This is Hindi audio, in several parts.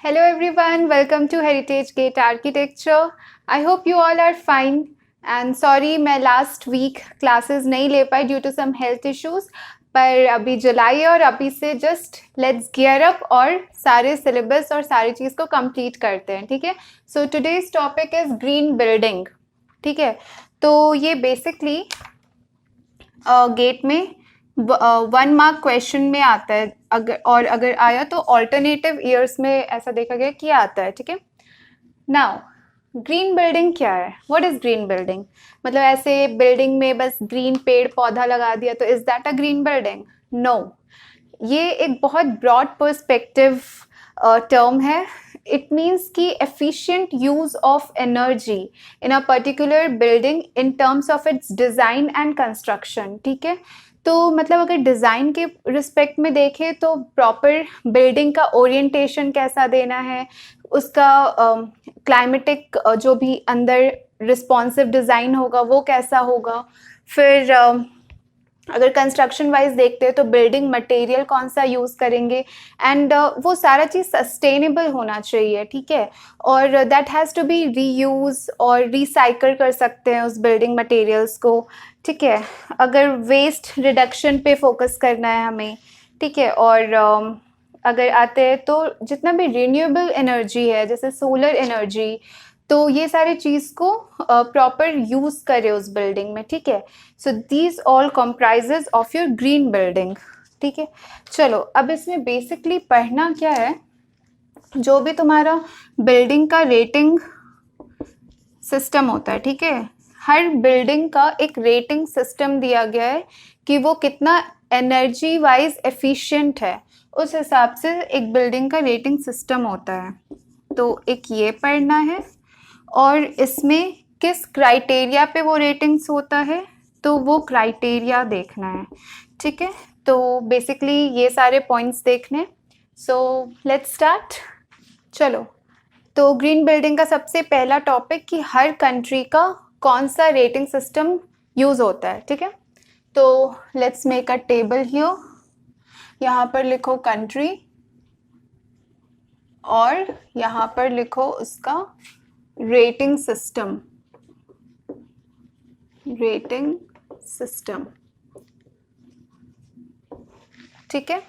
Hello everyone, welcome to Heritage Gate Architecture. I hope you all are fine and sorry मैं last week classes नहीं ले पाई due to some health issues. पर अभी जुलाई है और अभी से just let's gear up और सारे syllabus और सारी चीज़ को complete करते हैं, ठीक है? So today's topic is green building, ठीक है? तो ये basically गेट में 1 मार्क क्वेश्चन में आता है अगर आया तो ऑल्टरनेटिव ईयर्स में ऐसा देखा गया कि आता है, ठीक है। नाउ ग्रीन बिल्डिंग क्या है? What is green building? मतलब ऐसे बिल्डिंग में बस ग्रीन पेड़ पौधा लगा दिया तो is that a green building? No, ये एक बहुत ब्रॉड पर्सपेक्टिव टर्म है. इट मीन्स कि efficient use of energy in a particular building in terms of its design and construction, ठीक है। तो मतलब अगर डिज़ाइन के रिस्पेक्ट में देखें तो प्रॉपर बिल्डिंग का ओरिएंटेशन कैसा देना है, उसका क्लाइमेटिक जो भी अंदर रिस्पॉन्सिव डिज़ाइन होगा वो कैसा होगा, फिर अगर कंस्ट्रक्शन वाइज देखते हैं तो बिल्डिंग मटेरियल कौन सा यूज़ करेंगे एंड वो सारा चीज़ सस्टेनेबल होना चाहिए, ठीक है। और that has to be reuse और रिसाइकल कर सकते हैं उस बिल्डिंग मटेरियल्स को, ठीक है। अगर वेस्ट रिडक्शन पे फोकस करना है हमें, ठीक है। और अगर आते हैं तो जितना भी रिन्यूएबल एनर्जी है जैसे सोलर एनर्जी, तो ये सारी चीज़ को प्रॉपर यूज़ करे उस बिल्डिंग में, ठीक है। So these all comprises of your green building, ठीक है। चलो अब इसमें बेसिकली पढ़ना क्या है, जो भी तुम्हारा बिल्डिंग का रेटिंग सिस्टम होता है, ठीक है। हर बिल्डिंग का एक रेटिंग सिस्टम दिया गया है कि वो कितना एनर्जी वाइज एफिशिएंट है, उस हिसाब से एक बिल्डिंग का रेटिंग सिस्टम होता है। तो एक ये पढ़ना है और इसमें किस क्राइटेरिया पे वो रेटिंग्स होता है तो वो क्राइटेरिया देखना है, ठीक है। तो बेसिकली ये सारे पॉइंट्स देखने। So let's start. चलो, तो ग्रीन बिल्डिंग का सबसे पहला टॉपिक कि हर कंट्री का कौन सा रेटिंग सिस्टम यूज़ होता है, ठीक है। तो let's make a table here. यहाँ पर लिखो कंट्री और यहाँ पर लिखो उसका रेटिंग सिस्टम. रेटिंग सिस्टम, ठीक है।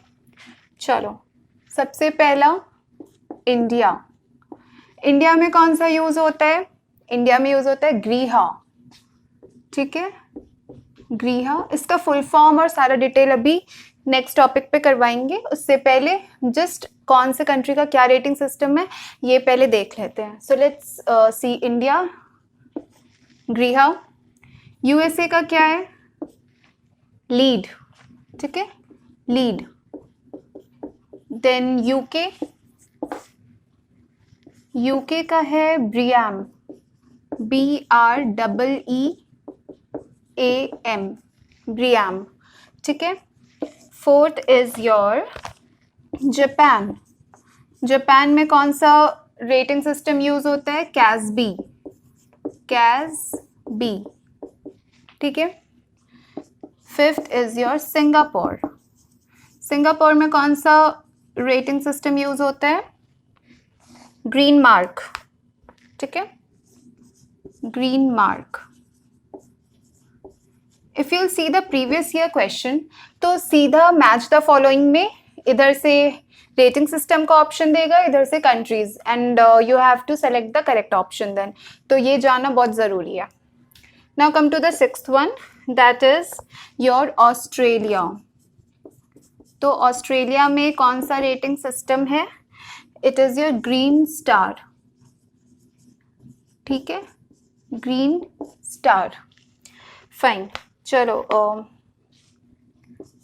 चलो, सबसे पहला इंडिया. इंडिया में कौन सा यूज होता है? इंडिया में यूज होता है ग्रीहा, ठीक है। ग्रीहा, इसका फुल फॉर्म और सारा डिटेल अभी नेक्स्ट टॉपिक पे करवाएंगे. उससे पहले जस्ट कौन से कंट्री का क्या रेटिंग सिस्टम है ये पहले देख लेते हैं. So let's see India, Griha. USA का क्या है? लीड, ठीक है, लीड. देन यूके, यूके का है ब्रियाम, BREEAM, ब्रियाम, ठीक है. Fourth is your Japan. Japan में कौन सा रेटिंग सिस्टम यूज होता है? कैसबी, कैसबी, ठीक है. Fifth is your Singapore. Singapore में कौन सा रेटिंग सिस्टम यूज होता है? ग्रीन मार्क, ठीक है, Green Marc. If you see the previous year question तो सीधा मैच द फॉलोइंग में इधर से रेटिंग सिस्टम का ऑप्शन देगा, इधर से countries, and you have to select the correct option then. तो ये जानना बहुत ज़रूरी है. Now come to the sixth one, that is your Australia. तो ऑस्ट्रेलिया में कौन सा रेटिंग सिस्टम है? It is your green star, ठीक है, ग्रीन स्टार. फाइन. चलो,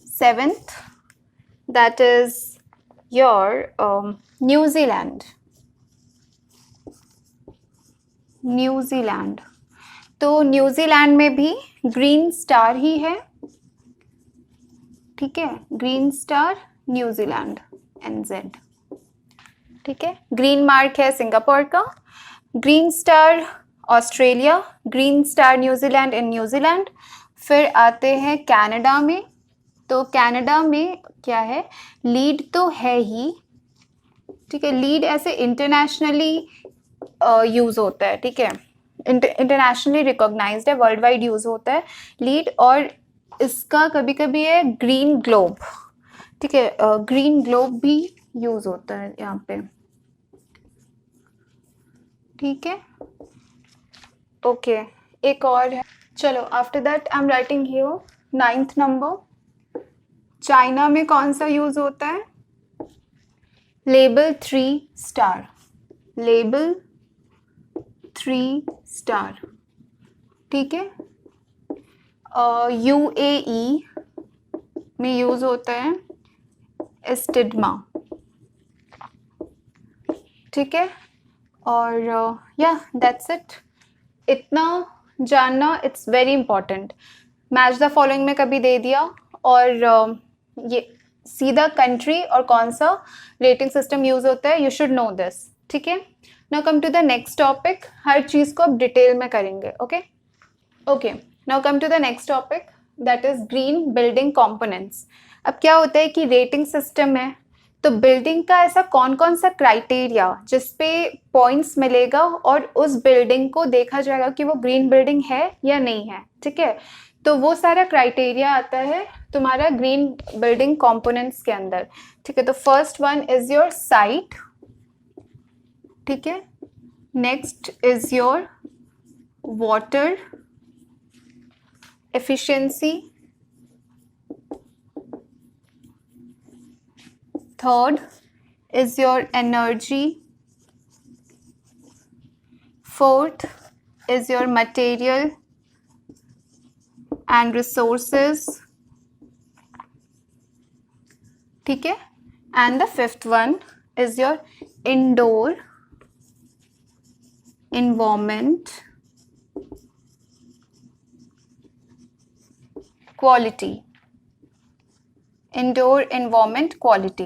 seventh, that is your New Zealand. New Zealand, तो न्यूजीलैंड में भी ग्रीन स्टार ही है, ठीक है, ग्रीन स्टार न्यूजीलैंड, NZ, ठीक है. ग्रीन मार्क है सिंगापुर का, green star Australia, green star New Zealand in New Zealand. फिर आते हैं कनाडा में. तो कनाडा में क्या है? लीड तो है ही, ठीक है, लीड ऐसे इंटरनेशनली यूज होता है, ठीक है, इंटरनेशनली रिकॉग्नाइज्ड है, वर्ल्ड वाइड यूज होता है लीड। और इसका कभी कभी है ग्रीन ग्लोब, ठीक है, ग्रीन ग्लोब भी यूज होता है यहाँ पे, ठीक है। ओके, एक और है, चलो after that I am writing here 9th number. China में कौन सा यूज होता है? लेबल 3 स्टार, लेबल 3 स्टार, ठीक है। यूएई में यूज होता है एस्टिग्मा, ठीक है। और या दैट्स इट, इतना जानना it's very important. Match the following में कभी दे दिया और ये सीधा कंट्री और कौन सा रेटिंग सिस्टम यूज होता है, यू शुड नो दिस, ठीक है। Now come to the next topic, हर चीज को अब डिटेल में करेंगे, okay okay. Now come to the next topic, that is green building components. अब क्या होता है कि रेटिंग सिस्टम है, तो बिल्डिंग का ऐसा कौन कौन सा क्राइटेरिया जिसपे पॉइंट्स मिलेगा और उस बिल्डिंग को देखा जाएगा कि वो ग्रीन बिल्डिंग है या नहीं है, ठीक है। तो वो सारा क्राइटेरिया आता है तुम्हारा ग्रीन बिल्डिंग कंपोनेंट्स के अंदर, ठीक है। तो first one is your site, ठीक है। Next is your water efficiency, third is your energy, fourth is your material and resources, ठीक है। and the fifth one is your indoor environment quality, indoor environment quality,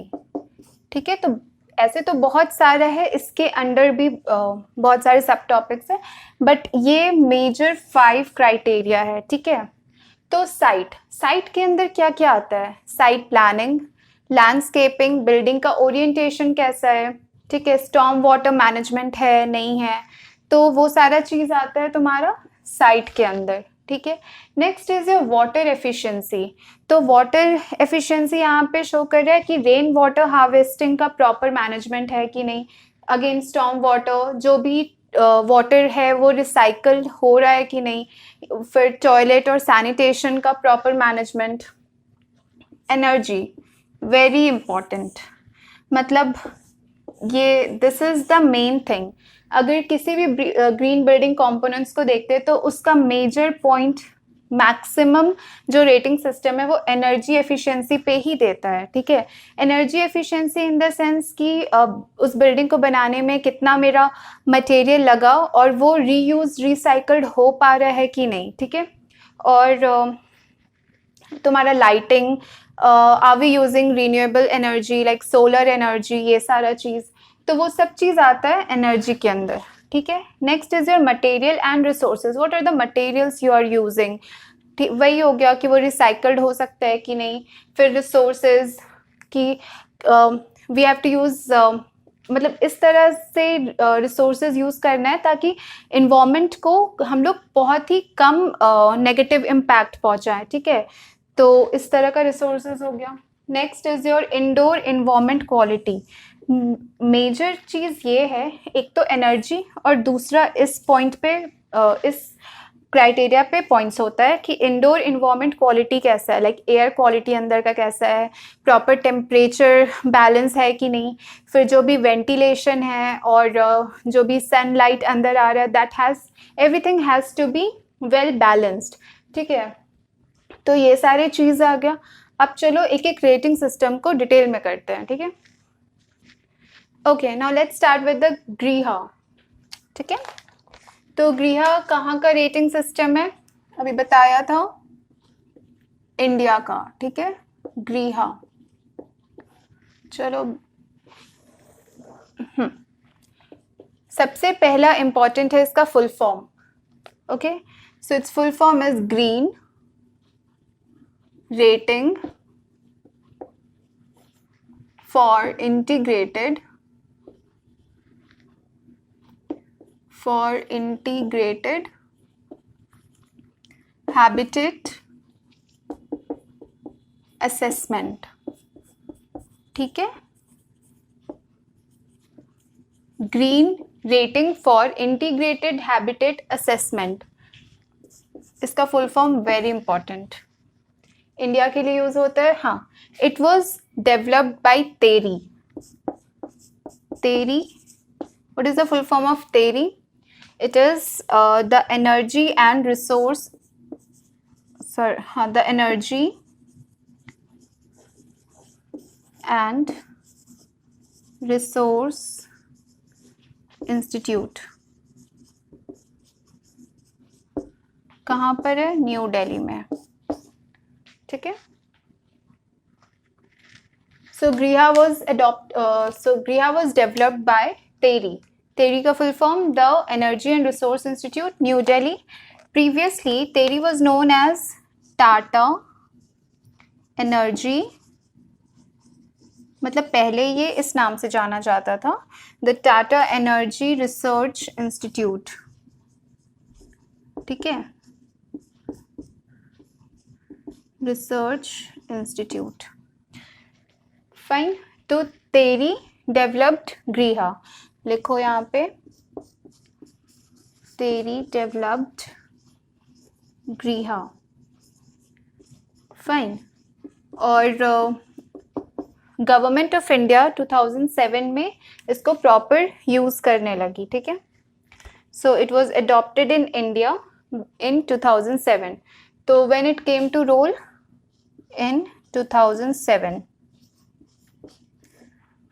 ठीक है। तो ऐसे तो बहुत सारा है, इसके अंडर भी बहुत सारे सब टॉपिक्स हैं, बट ये मेजर 5 क्राइटेरिया है, ठीक है। तो साइट के अंदर क्या क्या आता है? साइट प्लानिंग, लैंडस्केपिंग, बिल्डिंग का ओरिएंटेशन कैसा है, ठीक है, स्टॉर्म वाटर मैनेजमेंट है नहीं है, तो वो सारा चीज आता है तुम्हारा साइट के अंदर, ठीक है। Next is your water efficiency. तो वाटर एफिशिएंसी यहाँ पे शो कर रहा है कि रेन वाटर हार्वेस्टिंग का प्रॉपर मैनेजमेंट है कि नहीं, अगेन स्टॉर्म वाटर, जो भी वाटर है वो रिसाइकल हो रहा है कि नहीं, फिर टॉयलेट और सैनिटेशन का proper management. Energy very important, मतलब ये this is the main thing. अगर किसी भी ग्रीन बिल्डिंग कंपोनेंट्स को देखते हैं तो उसका मेजर पॉइंट मैक्सिमम जो रेटिंग सिस्टम है वो एनर्जी एफिशिएंसी पे ही देता है, ठीक है। Energy efficiency in the sense कि उस बिल्डिंग को बनाने में कितना मेरा मटेरियल लगा और वो रीयूज रिसाइकल्ड हो पा रहा है कि नहीं, ठीक है। और तुम्हारा lighting, are we using renewable energy like solar energy, ये सारा चीज़, तो वो सब चीज़ आता है एनर्जी के अंदर, ठीक है। Next is your material and resources, what are the materials you are using, ठीक, वही हो गया कि वो रिसाइकल्ड हो सकता है कि नहीं। फिर रिसोर्सेज की वी हैव टू यूज, मतलब इस तरह से रिसोर्सेज यूज़ करना है ताकि इन्वायरमेंट को हम लोग बहुत ही कम नेगेटिव इम्पैक्ट पहुँचाएं, ठीक है। तो इस तरह का रिसोर्सेज हो गया। Next is your indoor environment quality. Major चीज़ ये है, एक तो एनर्जी और दूसरा इस पॉइंट पे इस क्राइटेरिया पे पॉइंट्स होता है कि इंडोर इन्वायरमेंट क्वालिटी कैसा है, लाइक एयर क्वालिटी अंदर का कैसा है, प्रॉपर टेम्परेचर बैलेंस है कि नहीं, फिर जो भी वेंटिलेशन है और जो भी सनलाइट अंदर आ रहा है, that has everything has to be well balanced, ठीक है। तो ये सारे चीज़ आ गया। अब चलो एक एक रेटिंग सिस्टम को डिटेल में करते हैं, ठीक है। Okay, now let's start with the Griha, ठीक है। तो ग्रीहा कहाँ का रेटिंग सिस्टम है? अभी बताया था, इंडिया का, ठीक है, ग्रीहा। चलो सबसे पहला इंपॉर्टेंट है इसका full form, okay. So it's full form is green rating for integrated for integrated habitat assessment. ठीक है, green rating for integrated habitat assessment, इसका full form very important, India के लिए यूज होता है. हाँ, it was developed by TERI. TERI, what is the full form of TERI? It is the energy and resource, sir हाँ, the energy and resource institute. कहाँ पर है? न्यू दिल्ली में. ठीक है. So Griha was developed by TERI. TERI का full form the energy and resource institute, new Delhi. Previously TERI was known as Tata energy, मतलब पहले ये इस नाम से जाना जाता था, the Tata energy research institute. ठीक है, रिसर्च इंस्टीट्यूट. फाइन. तो तेरी डेवलप्ड ग्रीहा, लिखो यहाँ पे, तेरी डेवलप्ड ग्रीहा. फाइन. और गवर्नमेंट ऑफ इंडिया 2007 में इसको प्रॉपर यूज करने लगी. ठीक है. So it was adopted in India in 2007. तो when it came to roll in 2007.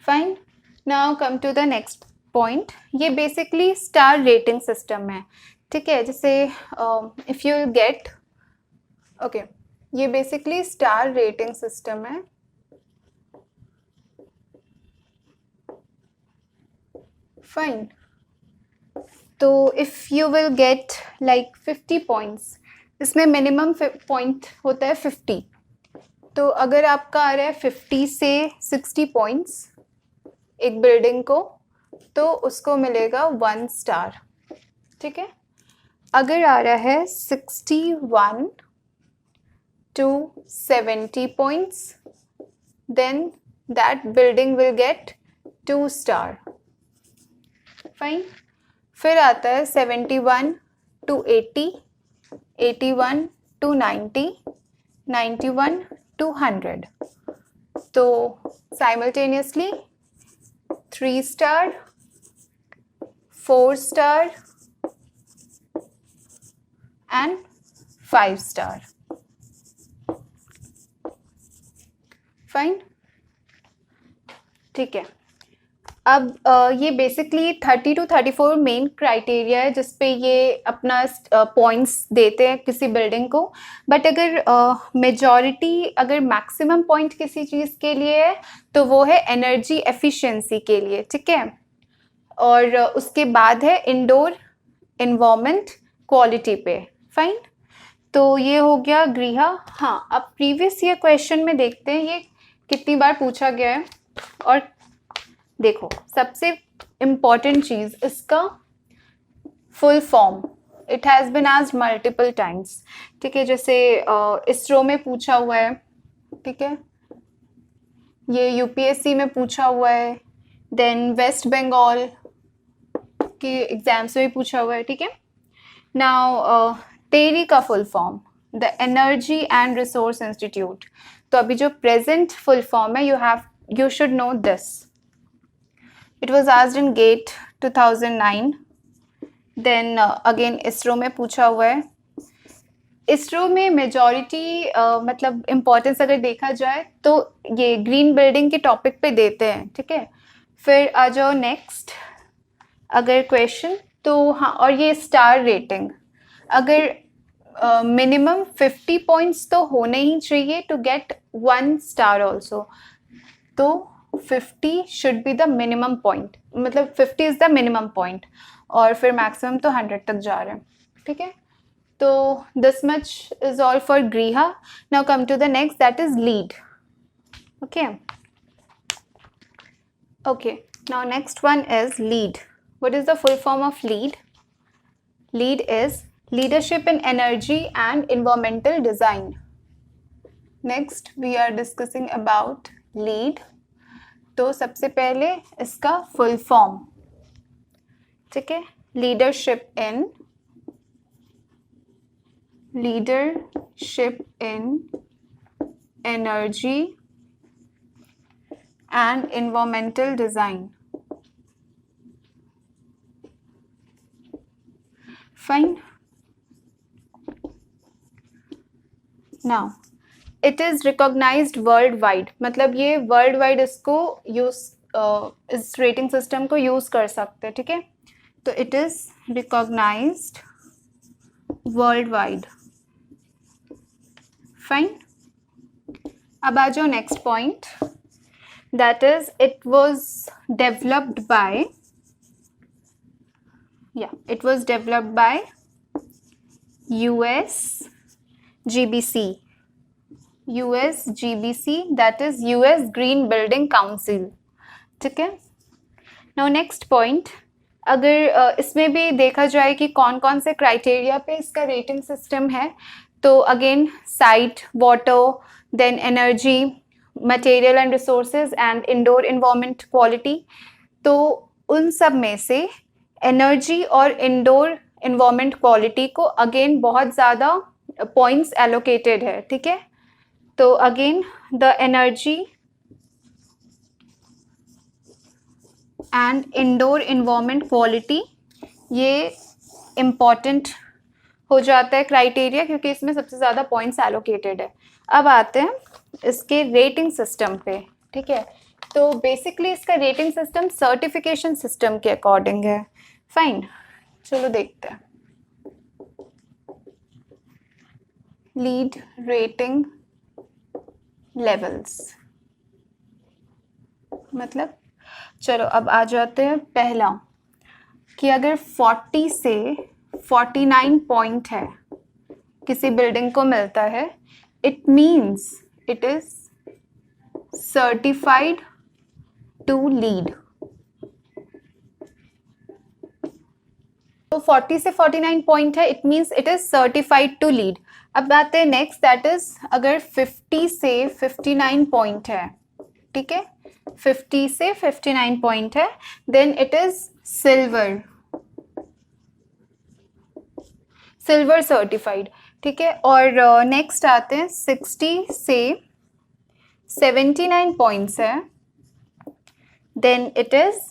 Fine. Now come to the next point. ये बेसिकली स्टार रेटिंग सिस्टम है. ठीक है, जैसे इफ यू गेट, ओके, ये बेसिकली स्टार रेटिंग सिस्टम है. फाइन. तो if you will get like 50 points, इसमें मिनिमम पॉइंट होता है 50. तो अगर आपका आ रहा है 50 से 60 पॉइंट्स एक बिल्डिंग को, तो उसको मिलेगा 1 स्टार. ठीक है. अगर आ रहा है 61 to 70 points, then that building will get 2 star. Fine. फिर आता है 71 to 80, 81 to 90, 91 to 100. तो simultaneously 3 star, 4 star and 5 star. Fine. ठीक है. अब ये बेसिकली 30 to 34 मेन क्राइटेरिया है जिस पे ये अपना पॉइंट्स देते हैं किसी बिल्डिंग को. बट अगर मेजॉरिटी, अगर मैक्सिमम पॉइंट किसी चीज़ के लिए है तो वो है एनर्जी एफिशिएंसी के लिए. ठीक है. और उसके बाद है इंडोर एनवायरनमेंट क्वालिटी पे. फाइन. तो ये हो गया गृह. हाँ, अब प्रीवियस ईयर क्वेश्चन में देखते हैं ये कितनी बार पूछा गया है. और देखो, सबसे इम्पॉर्टेंट चीज़ इसका full form, it has been asked multiple times. ठीक है, जैसे इसरो में पूछा हुआ है. ठीक है, ये यूपीएससी में पूछा हुआ है, देन वेस्ट बंगाल के एग्जाम्स में भी पूछा हुआ है. ठीक है. नाउ तेरी का full form the energy and resource institute. तो अभी जो प्रेजेंट फुल फॉर्म है, you should know this. It was asked in GATE 2009. Then again ISRO में पूछा हुआ है. इसरो में मेजॉरिटी मतलब इम्पोर्टेंस अगर देखा जाए तो ये ग्रीन बिल्डिंग के टॉपिक पे देते हैं. ठीक है. फिर आ जाओ नेक्स्ट अगर क्वेश्चन. तो हाँ, और ये स्टार रेटिंग, अगर मिनिमम 50 पॉइंट्स तो होने ही चाहिए टू गेट 1 स्टार ऑल्सो. तो 50 should be the minimum point, मतलब 50 इज द मिनिमम पॉइंट, और फिर मैक्सिमम तो 100 तक जा रहे हैं. ठीक है. तो this much is all for Griha. Now come to the next, that is LEED. Okay. Okay, now next one is LEED. What is the full form of LEED? LEED is Leadership in Energy and Environmental Design. Next we are discussing about LEED. तो सबसे पहले इसका फुल फॉर्म, ठीक है, leadership in energy and environmental design. Fine. Now it is recognised world wide, मतलब ये वर्ल्ड वाइड इसको यूज, इस रेटिंग सिस्टम को यूज कर सकते हैं, ठीक है. तो it is recognised world wide. Fine. अब आ जाओ next point, that is it was developed by, it was developed by USGBC, that is US Green Building Council, ठीक है. नाउ नेक्स्ट पॉइंट, अगर इसमें भी देखा जाए कि कौन कौन से क्राइटेरिया पे इसका रेटिंग सिस्टम है, तो again site, water, then energy, material and resources and indoor environment quality. तो उन सब में से एनर्जी और इंडोर इन्वायरमेंट क्वालिटी को अगेन बहुत ज़्यादा पॉइंट्स एलोकेटेड है, ठीक है. तो again the energy and indoor environment quality, ये इम्पॉर्टेंट हो जाता है क्राइटेरिया, क्योंकि इसमें सबसे ज़्यादा पॉइंट्स एलोकेटेड है. अब आते हैं इसके रेटिंग सिस्टम पे, ठीक है. तो बेसिकली इसका रेटिंग सिस्टम सर्टिफिकेशन सिस्टम के अकॉर्डिंग है. फाइन, चलो देखते हैं. लीड रेटिंग लेवल्स, मतलब चलो अब आ जाते हैं पहला, कि अगर 40 से 49 पॉइंट है किसी बिल्डिंग को मिलता है, it means it is certified to LEED. तो 40 से 49 पॉइंट है, it means it is certified to LEED. अब आते हैं नेक्स्ट, दैट इज अगर 50 से 59 पॉइंट है, ठीक है, 50 से 59 पॉइंट है, then it is silver certified, ठीक है. और नेक्स्ट आते हैं 60 से 79 पॉइंट्स है, then it is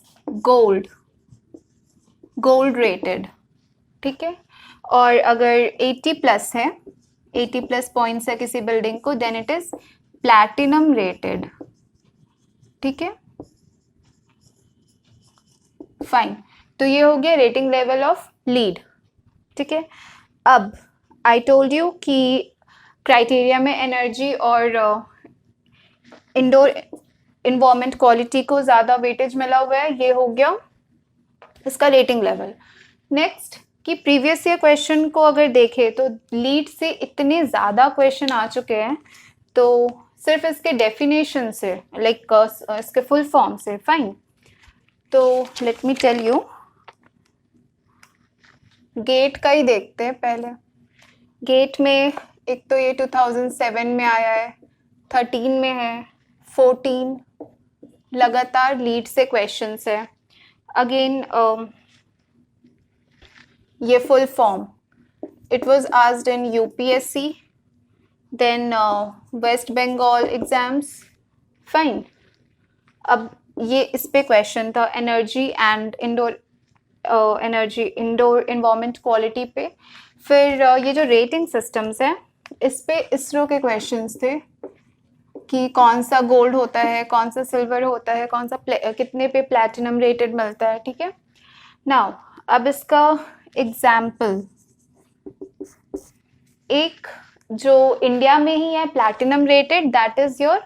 gold rated, ठीक है. और अगर 80 प्लस है, 80 प्लस पॉइंट्स है किसी बिल्डिंग को, then it is platinum rated, ठीक है. फाइन. तो ये हो गया रेटिंग लेवल ऑफ लीड, ठीक है. अब आई टोल्ड यू कि क्राइटेरिया में एनर्जी और इंडोर इन्वायरमेंट क्वालिटी को ज़्यादा वेटेज मिला हुआ है, ये हो गया इसका रेटिंग लेवल. नेक्स्ट, कि प्रीवियस ईयर क्वेश्चन को अगर देखें तो लीड से इतने ज़्यादा क्वेश्चन आ चुके हैं, तो सिर्फ इसके डेफिनेशन से, लाइक इसके फुल फॉर्म से. फाइन. तो let me tell you, GATE का ही देखते हैं पहले. गेट में एक तो ये 2007 में आया है, 13 में है, 14 लगातार लीड से क्वेश्चंस है. अगेन ये full form, it was asked in UPSC, then West Bengal exams. Fine. अब ये इस पे क्वेश्चन था energy and indoor environment quality पे. फिर ये जो रेटिंग सिस्टम्स हैं, इस पे इसरो के क्वेश्चंस थे कि कौन सा गोल्ड होता है, कौन सा सिल्वर होता है, कौन सा कितने पे प्लैटिनम रेटेड मिलता है, ठीक है. नाउ अब इसका एग्जाम्पल, एक जो इंडिया में ही है platinum rated, that is your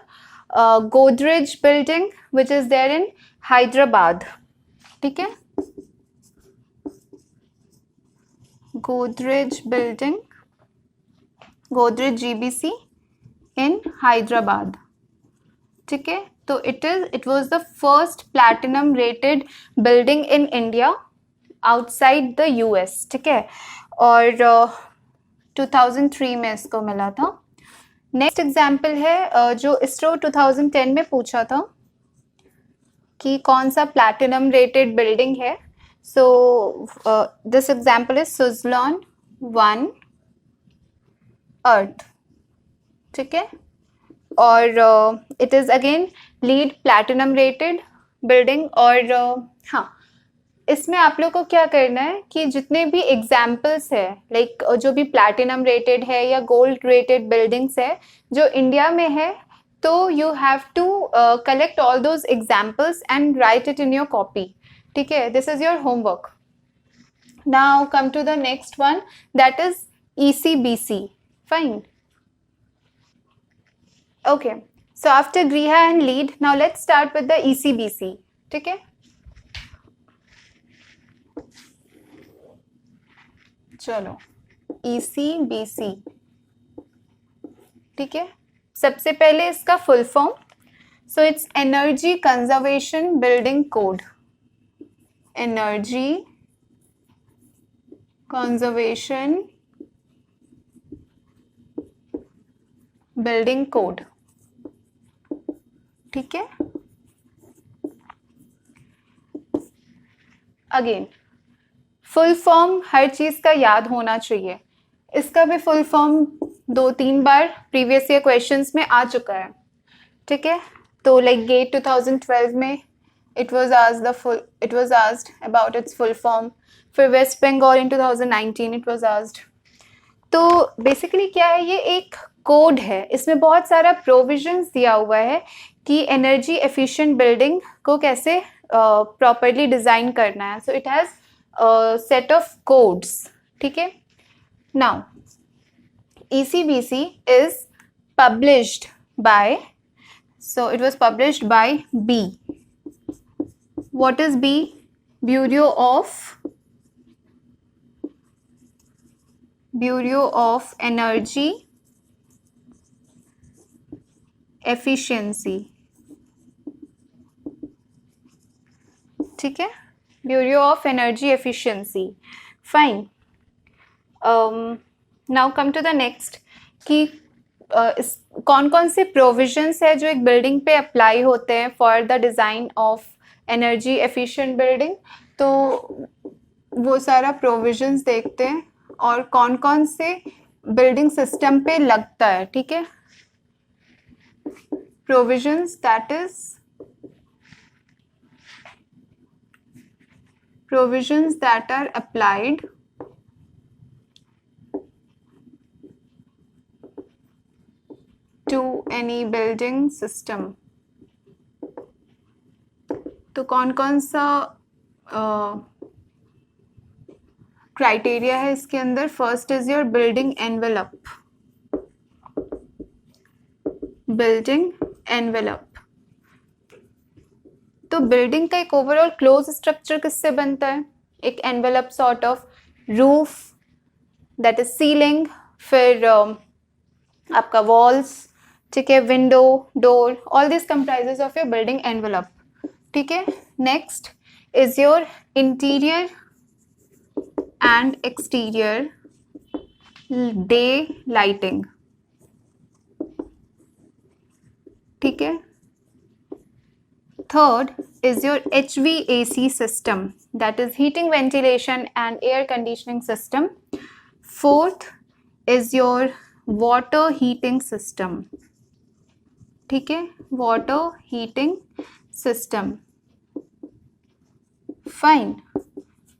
Godrej building which is there in Hyderabad, ठीक है. Godrej building, Godrej GBC in Hyderabad, ठीक है. तो it was the first platinum rated building in India outside the US, ठीक है, और 2003 में इसको मिला था। नेक्स्ट एग्जाम्पल है जो इसरो 2010 में पूछा था कि कौन सा प्लैटिनम रेटेड बिल्डिंग है। So this example is Suzlon 1 अर्थ, ठीक है, और it is again lead platinum rated building. और हाँ, इसमें आप लोग को क्या करना है कि जितने भी एग्जाम्पल्स है, लाइक जो भी प्लैटिनम रेटेड है या गोल्ड रेटेड बिल्डिंग्स है जो इंडिया में है, तो you have to collect all those examples and write it in your copy, ठीक है। This is your homework. Now come to the next one, that is ECBC, फाइन। Okay, so after Griha and lead, now let's start with the ECBC, ठीक है। चलो ECBC, ठीक है। सबसे पहले इसका full form, so it's energy conservation building code, energy conservation building code, ठीक है। अगेन फुल फॉर्म हर चीज का याद होना चाहिए। इसका भी फुल फॉर्म 2-3 बार प्रीवियस ईयर क्वेश्चंस में आ चुका है, ठीक है। तो लाइक गेट 2012 में it was asked about its full form, फिर West Bengal in 2019 it was asked. तो बेसिकली क्या है, ये एक कोड है, इसमें बहुत सारा प्रोविजंस दिया हुआ है कि एनर्जी एफिशिएंट बिल्डिंग को कैसे प्रॉपरली डिजाइन करना है। So it has set of codes, ठीक है। Now ECBC is published by, so it was published by B. What is B? Bureau of Energy Efficiency, ठीक है, Bureau of Energy Efficiency, fine. Now come to the next कि कौन कौन से प्रोविजंस है जो एक बिल्डिंग पे अप्लाई होते हैं for the design of energy efficient building. तो वो सारा प्रोविजंस देखते हैं और कौन कौन से बिल्डिंग सिस्टम पे लगता है, ठीक है। Provisions, that is provisions that are applied to any building system। तो कौन कौन सा क्राइटेरिया है इसके अंदर। First is your building envelope, building envelope. तो बिल्डिंग का एक ओवरऑल क्लोज स्ट्रक्चर किससे बनता है, एक envelope sort of, roof that is ceiling, फिर आपका वॉल्स, ठीक है, window, door, all this comprises of your building envelope, ठीक है। Next is your interior and exterior day lighting, ठीक है। Third is your HVAC system, that is heating, ventilation and air conditioning system. Fourth is your water heating system, ठीक है, water heating system, fine.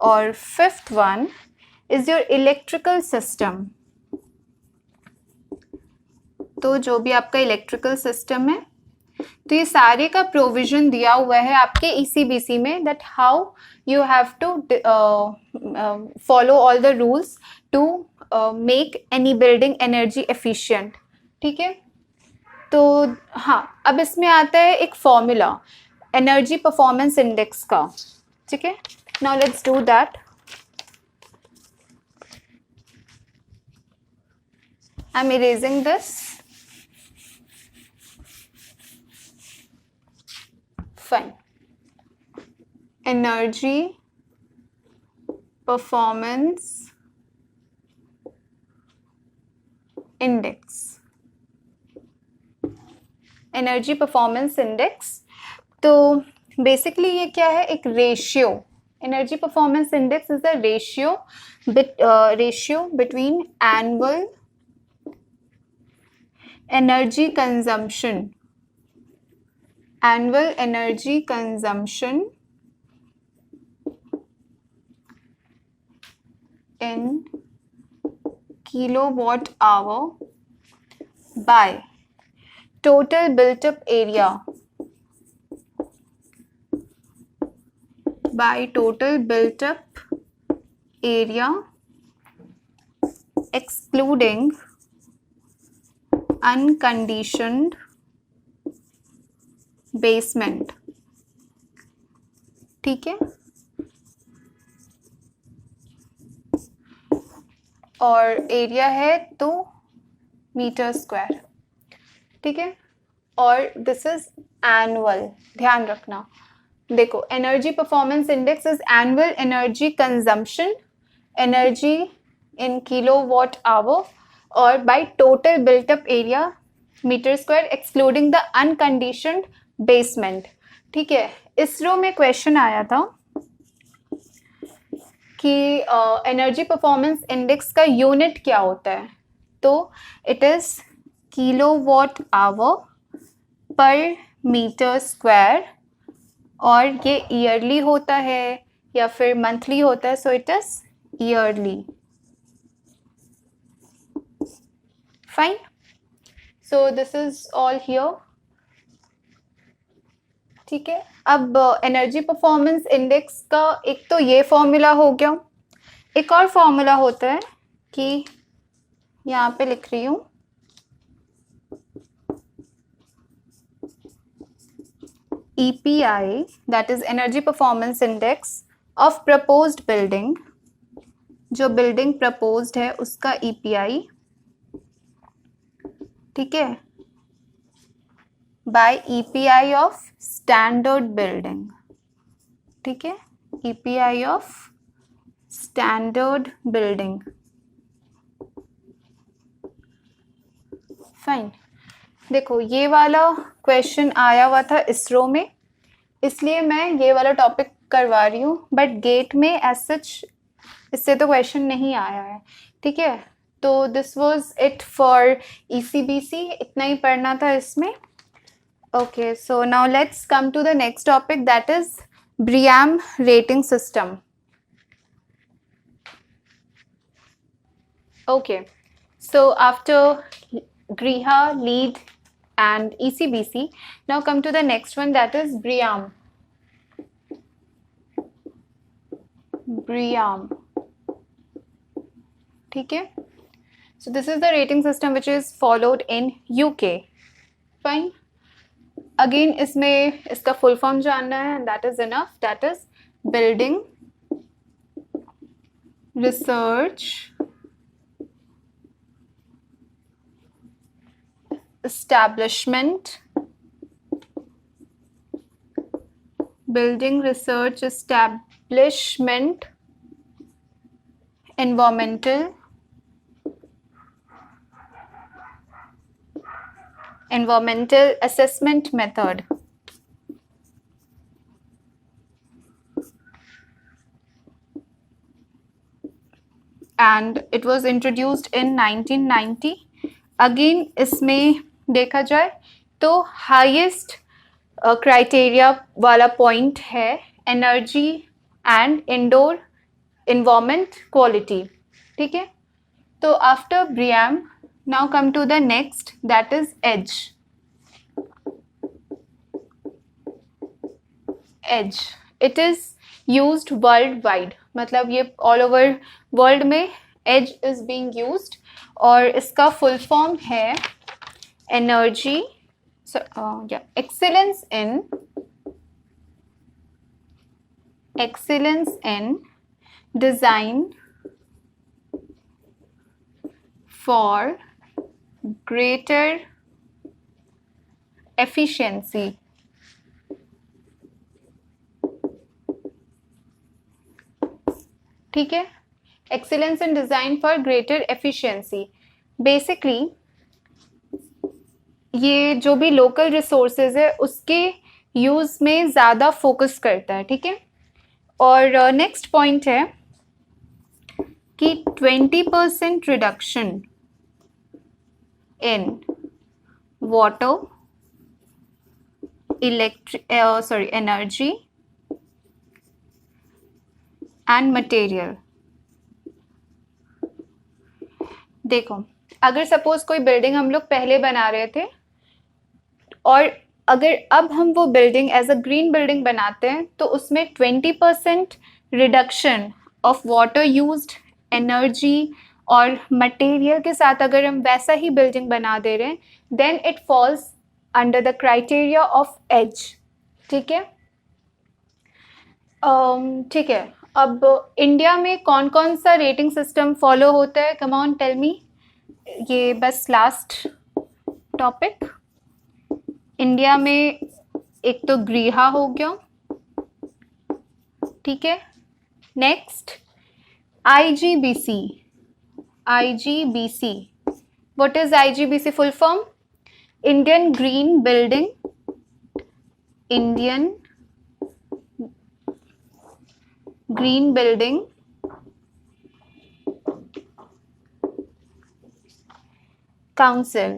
और fifth one is your electrical system. तो जो भी आपका इलेक्ट्रिकल सिस्टम है, तो ये सारे का प्रोविजन दिया हुआ है आपके ECBC में, that how you have to follow all the rules to make any building energy efficient, ठीक है। तो हाँ, अब इसमें आता है एक फॉर्मूला एनर्जी परफॉर्मेंस इंडेक्स का, ठीक है। Now let's do that. I am erasing this, fine. Energy performance index, energy performance index. तो बेसिकली ये क्या है, एक ratio. Energy performance index is the ratio between annual energy consumption, annual energy consumption in kilowatt hour by total built up area, by total built up area excluding unconditioned basement। ठीक है, और एरिया है 2 मीटर स्क्वायर। ठीक है, और दिस इज एनुअल, ध्यान रखना। देखो, energy performance index is annual energy consumption, energy in kilowatt hour, और by total built up area meter square excluding the unconditioned basement. ठीक है, इसरो में क्वेश्चन आया था कि एनर्जी परफॉर्मेंस इंडेक्स का यूनिट क्या होता है, तो it is kilowatt hour per meter square, और ये ईयरली होता है या फिर मंथली होता है, so it is yearly. Fine, so this is all here. ठीक है, अब एनर्जी परफॉर्मेंस इंडेक्स का एक तो ये फॉर्मूला हो गया, एक और फॉर्मूला होता है कि यहाँ पे लिख रही हूँ, EPI, that is Energy Performance Index of proposed building, जो बिल्डिंग प्रपोज्ड है उसका EPI। ठीक है, by EPI of standard building. ठीक है, EPI of standard building. Fine, देखो ये वाला क्वेश्चन आया हुआ था इसरो में, इसलिए मैं ये वाला टॉपिक करवा रही हूँ, बट गेट में एज सच इससे तो क्वेश्चन नहीं आया है। ठीक है, तो this was it for ECBC, इतना ही पढ़ना था इसमें। Okay, so now let's come to the next topic, that is BREEAM rating system. Okay, so after Griha, LEED and ECBC, now come to the next one, that is BRIAM. BRIAM. ठीक है, so this is the rating system which is followed in UK. Fine. Again इसमें इसका full form जानना है, and that is enough. That is Building Research Establishment, Building Research Establishment Environmental Assessment Method। And it was introduced in 1990. Again इसमें देखा जाए तो हाईएस्ट क्राइटेरिया वाला पॉइंट है energy and indoor environment quality. ठीक है, तो after BREEAM now come to the next, that is EDGE. EDGE, it is used world wide, मतलब ये ऑल ओवर वर्ल्ड में एज इज बीइंग यूज्ड, और इसका फुल फॉर्म है energy excellence in design for greater efficiency। ठीक है, excellence in design for greater efficiency. Basically ये जो भी लोकल रिसोर्सेज है उसके यूज़ में ज़्यादा फोकस करता है, ठीक है। और नेक्स्ट पॉइंट है कि 20% reduction in water, energy and material. देखो, अगर सपोज कोई बिल्डिंग हम लोग पहले बना रहे थे और अगर अब हम वो building as a green building बनाते हैं तो उसमें 20% reduction of water used, energy और मटेरियल के साथ अगर हम वैसा ही बिल्डिंग बना दे रहे हैं, then it falls under the criteria of as, ठीक है। ठीक है, अब इंडिया में कौन कौन सा रेटिंग सिस्टम फॉलो होता है, कम ऑन टेल मी। ये बस लास्ट टॉपिक। इंडिया में एक तो ग्रीहा हो गया, ठीक है। Next IGBC. IGBC, what is IGBC full form? Indian green building, Indian green building council,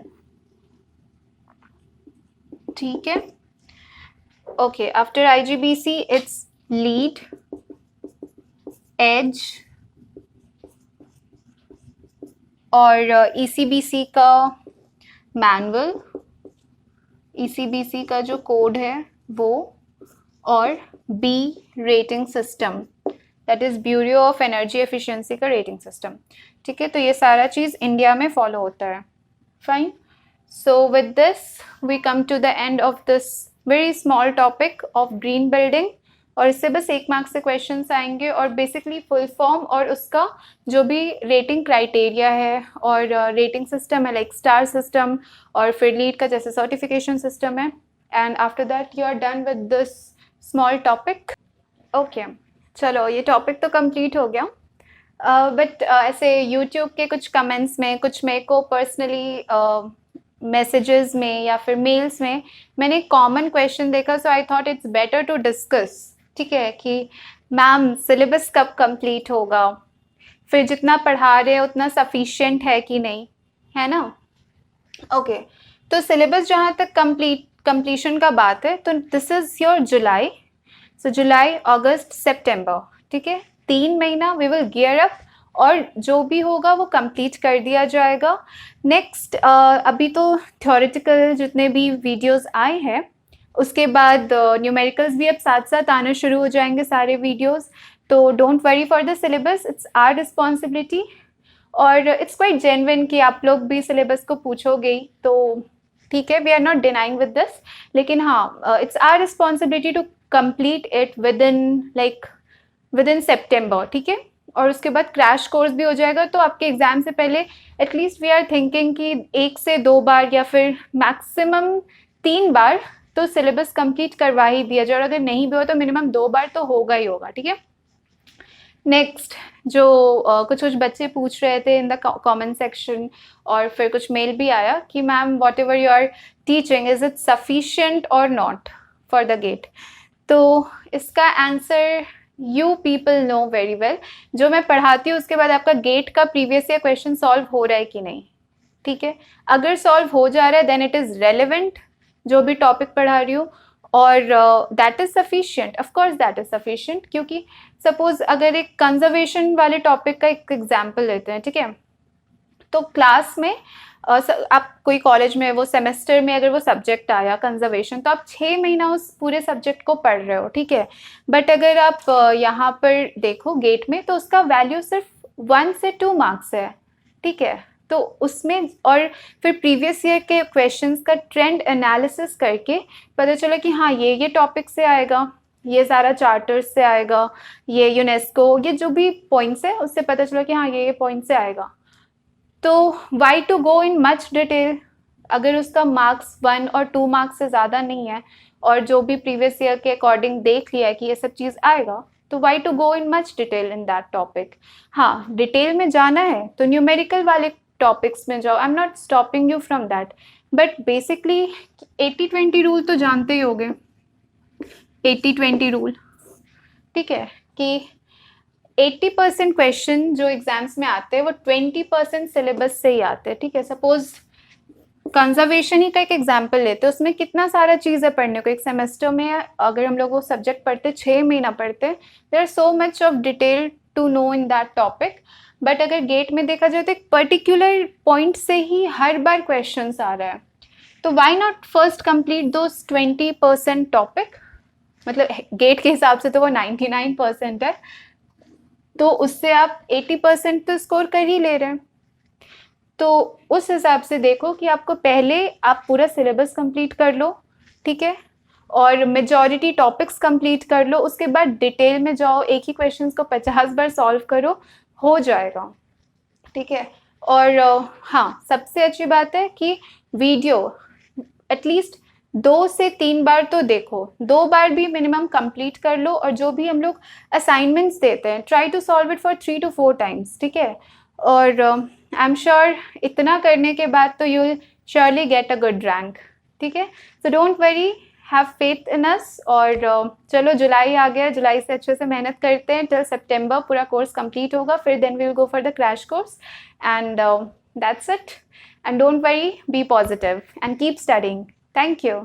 ठीक है। Okay, after IGBC it's LEED, as और ईसीबीसी का मैनुअल, ईसीबीसी का जो कोड है वो, और BEE rating system, that is bureau of energy efficiency का रेटिंग सिस्टम, ठीक है। तो ये सारा चीज़ इंडिया में फॉलो होता है, fine. So with this we come to the end of this very small topic of green building. और इससे बस 1 मार्क्स से क्वेश्चंस आएंगे और बेसिकली फुल फॉर्म और उसका जो भी रेटिंग क्राइटेरिया है और रेटिंग सिस्टम है लाइक स्टार सिस्टम, और फिर लीड का जैसे सर्टिफिकेशन सिस्टम है। And after that you are done with this small topic. Okay, चलो ये टॉपिक तो कंप्लीट हो गया। बट ऐसे यूट्यूब के कुछ कमेंट्स में, कुछ मेरे को पर्सनली मैसेजेस में या फिर मेल्स में मैंने कॉमन क्वेश्चन देखा, so I thought it's better to discuss, ठीक है, कि मैम सिलेबस कब कंप्लीट होगा, फिर जितना पढ़ा रहे हैं उतना सफिशिएंट है कि नहीं, है ना। ओके, तो सिलेबस जहाँ तक कंप्लीशन का बात है तो दिस इज योर जुलाई। सो जुलाई, अगस्त, सितंबर, ठीक है, 3 महीना वी विल गियर अप और जो भी होगा वो कंप्लीट कर दिया जाएगा। नेक्स्ट अभी तो थ्योरेटिकल जितने भी वीडियोस आए हैं, उसके बाद न्यूमेरिकल्स भी अब साथ साथ आना शुरू हो जाएंगे सारे वीडियोस। तो don't worry for the syllabus, it's our responsibility. और इट्स क्वाइट जेन्युइन कि आप लोग भी सिलेबस को पूछोगे ही, तो ठीक है, we are not denying with this, लेकिन हाँ it's our responsibility to complete it within September, ठीक है। और उसके बाद क्रैश कोर्स भी हो जाएगा, तो आपके एग्जाम से पहले एटलीस्ट वी आर थिंकिंग कि 1 से 2 बार या फिर मैक्सिमम 3 बार तो सिलेबस कंप्लीट करवा ही दिया जाए, और अगर नहीं भी हो तो मिनिमम 2 बार तो होगा ही होगा, ठीक है। नेक्स्ट, जो कुछ बच्चे पूछ रहे थे इन द कमेंट सेक्शन और फिर कुछ मेल भी आया कि ma'am whatever you are teaching, is it sufficient और नॉट फॉर द गेट। तो इसका answer you people know very well. जो मैं पढ़ाती हूँ उसके बाद आपका गेट का प्रीवियस ईयर क्वेश्चन सॉल्व हो रहा है कि नहीं, ठीक है। अगर सॉल्व हो जा रहा है देन इट इज़ रेलिवेंट जो भी टॉपिक पढ़ा रही हूँ, और that is sufficient, of course that is sufficient. क्योंकि सपोज अगर एक कंजर्वेशन वाले टॉपिक का एक एग्जाम्पल लेते हैं, ठीक है, तो क्लास में आप कोई कॉलेज में वो सेमेस्टर में अगर वो सब्जेक्ट आया कंजर्वेशन, तो आप 6 महीना उस पूरे सब्जेक्ट को पढ़ रहे हो, ठीक है। बट अगर आप यहाँ पर देखो गेट में, तो उसका वैल्यू सिर्फ 1 से 2 मार्क्स है, ठीक है। तो उसमें और फिर प्रीवियस ईयर के क्वेश्चंस का ट्रेंड एनालिसिस करके पता चला कि हाँ ये टॉपिक से आएगा, ये सारा चार्टर्स से आएगा, ये यूनेस्को, ये जो भी पॉइंट्स है उससे पता चला कि हाँ ये पॉइंट से आएगा। तो why to go in much detail अगर उसका मार्क्स 1 और 2 मार्क्स से ज़्यादा नहीं है और जो भी प्रीवियस ईयर के अकॉर्डिंग देख लिया है कि ये सब चीज़ आएगा, तो why to go in much detail in that topic. हाँ, डिटेल में जाना है तो न्यूमेरिकल वाले टॉपिक्स में जाओ. I am not stopping you from that, but basically 80-20 rule तो जानते ही होगे. 80-20 रूल, ठीक है, कि 80% क्वेश्चन जो एग्जाम्स में आते हैं वो 20% सिलेबस से ही आते हैं. ठीक है, सपोज कंजर्वेशन ही का एक एग्जाम्पल लेते हैं, उसमें कितना सारा चीज़ है पढ़ने को. एक सेमेस्टर में अगर हम लोग वो सब्जेक्ट पढ़ते 6 महीना पढ़ते, there are so much of detail to know in that topic. But अगर गेट में देखा जाए तो एक पर्टिकुलर पॉइंट से ही हर बार क्वेश्चन आ रहा है, तो why not first complete those 20% topic. मतलब गेट के हिसाब से तो वो 99% है, तो उससे आप 80% तो स्कोर कर ही ले रहे हैं. तो उस हिसाब से देखो कि आपको पहले आप पूरा सिलेबस कंप्लीट कर लो, ठीक है, और मेजॉरिटी टॉपिक्स कंप्लीट कर लो. उसके बाद डिटेल में जाओ, एक ही क्वेश्चन को 50 बार सॉल्व करो, हो जाएगा. ठीक है. और हाँ, सबसे अच्छी बात है कि वीडियो एटलीस्ट 2 से 3 बार तो देखो, 2 बार भी मिनिमम कंप्लीट कर लो. और जो भी हम लोग असाइनमेंट्स देते हैं, try to solve it for 3 to 4 times. ठीक है. और आई एम श्योर इतना करने के बाद तो you will surely get a good rank. ठीक है. So don't worry, have faith in us. और चलो जुलाई आ गया, जुलाई से अच्छे से मेहनत करते हैं. टिल सितंबर पूरा कोर्स कंप्लीट होगा, फिर then we will go for the crash course. And that's it. And don't worry, be positive and keep studying. Thank you.